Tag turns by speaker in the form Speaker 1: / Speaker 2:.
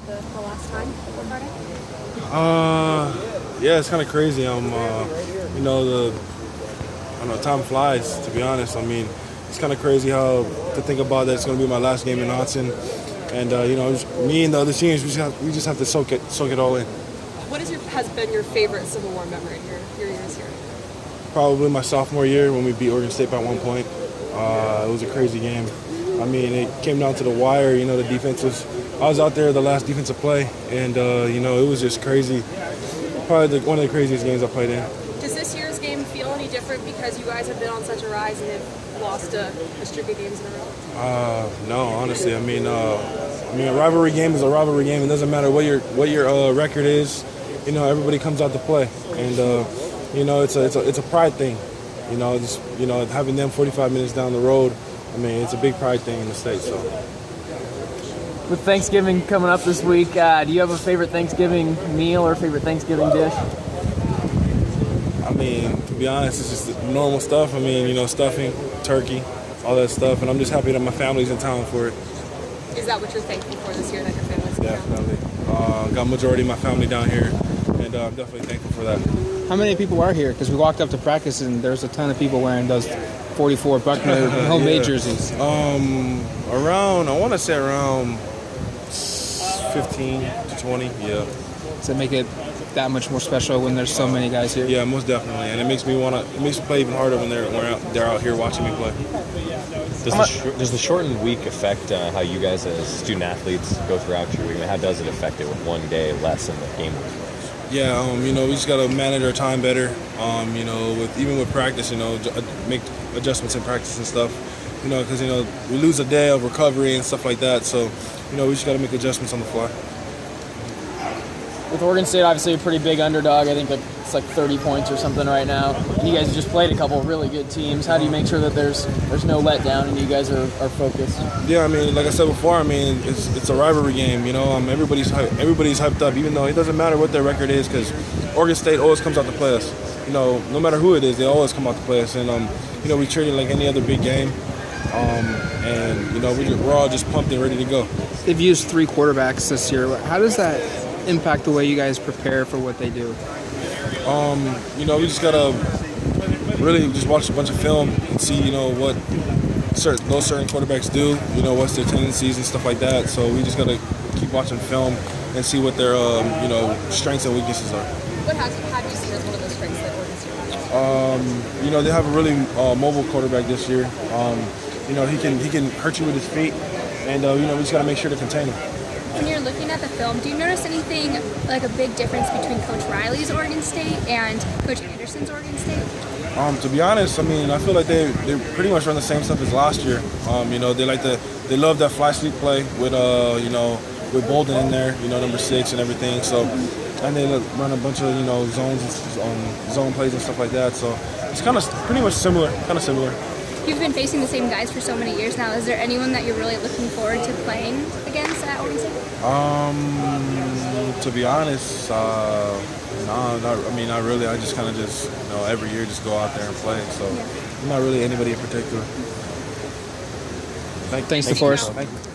Speaker 1: the last time before Friday?
Speaker 2: Yeah, it's kind of crazy. You know, I don't know, time flies, to be honest. I mean, it's kind of crazy how to think about that it's going to be my last game in Autzen. And, you know, me and the other teams, we just have to soak it all in.
Speaker 1: What has been your favorite Civil War memory in your years here?
Speaker 2: Probably my sophomore year when we beat Oregon State by 1 point. It was a crazy game. I mean, it came down to the wire. You know, the defense was – I was out there the last defensive play, and, you know, it was just crazy. Probably one of the craziest games I played in.
Speaker 1: Does this year's game feel any different because you guys have been on such a rise and have lost a streak of games in a row?
Speaker 2: No, honestly. I mean, a rivalry game is a rivalry game. It doesn't matter what your record is. You know, everybody comes out to play, and you know, it's a pride thing. You know, just having them 45 minutes down the road. I mean, it's a big pride thing in the state. So,
Speaker 3: with Thanksgiving coming up this week, do you have a favorite Thanksgiving meal or favorite Thanksgiving dish?
Speaker 2: I mean, to be honest, it's just the normal stuff. I mean, you know, stuffing, turkey, all that stuff, and I'm just happy that my family's in town for it.
Speaker 1: Is that what you're thankful for this year, that your family's in town?
Speaker 2: Definitely. Got majority of my family down here, and I'm definitely thankful for that.
Speaker 4: How many people are here? Because we walked up to practice, and there's a ton of people wearing those 44 Buckner homemade jerseys.
Speaker 2: I want to say around 15 to 20, yeah.
Speaker 4: Does it make it that much more special when there's so many guys here?
Speaker 2: Yeah, most definitely, and it makes me play even harder when they're out here watching me play.
Speaker 5: Does the shortened week affect how you guys as student athletes go throughout your week? I mean, how does it affect it with 1 day less in the game week?
Speaker 2: Yeah, you know, we just got to manage our time better. You know, even with practice, you know, make adjustments in practice and stuff. You know, because, you know, we lose a day of recovery and stuff like that. So, you know, we just got to make adjustments on the fly.
Speaker 3: With Oregon State, obviously a pretty big underdog. I think it's like 30 points or something right now. And you guys have just played a couple of really good teams. How do you make sure that there's no letdown and you guys are focused?
Speaker 2: Yeah, I mean, like I said before, I mean, it's a rivalry game. You know, everybody's hyped up, even though it doesn't matter what their record is, because Oregon State always comes out to play us. You know, no matter who it is, they always come out to play us, and you know, we treat it like any other big game. And you know, we're all just pumped and ready to go.
Speaker 4: They've used 3 quarterbacks this year. How does that impact the way you guys prepare for what they do?
Speaker 2: You know, we just gotta really just watch a bunch of film and see, you know, what those certain quarterbacks do. You know, what's their tendencies and stuff like that. So we just gotta keep watching film and see what their you know, strengths and weaknesses are.
Speaker 1: What have you seen as one of those strengths that Oregon State has?
Speaker 2: You know, they have a really mobile quarterback this year. You know, he can hurt you with his feet, and you know, we just gotta make sure to contain him.
Speaker 6: When you're looking at the film, do you notice anything like a big difference between Coach Riley's Oregon State and Coach Anderson's Oregon State?
Speaker 2: To be honest, I mean, I feel like they pretty much run the same stuff as last year. You know, they love that fly sweep play with you know, with Bolden in there, you know, number 6 and everything. So, and they run a bunch of, you know, zone plays and stuff like that. So it's pretty much similar.
Speaker 6: You've been facing the same guys for so many years now. Is there anyone that you're really looking forward to playing against at Oregon State?
Speaker 2: To be honest, no, not really. I just you know, every year just go out there and play. So not really anybody in particular.
Speaker 4: Thanks DeForest.
Speaker 2: Thank you.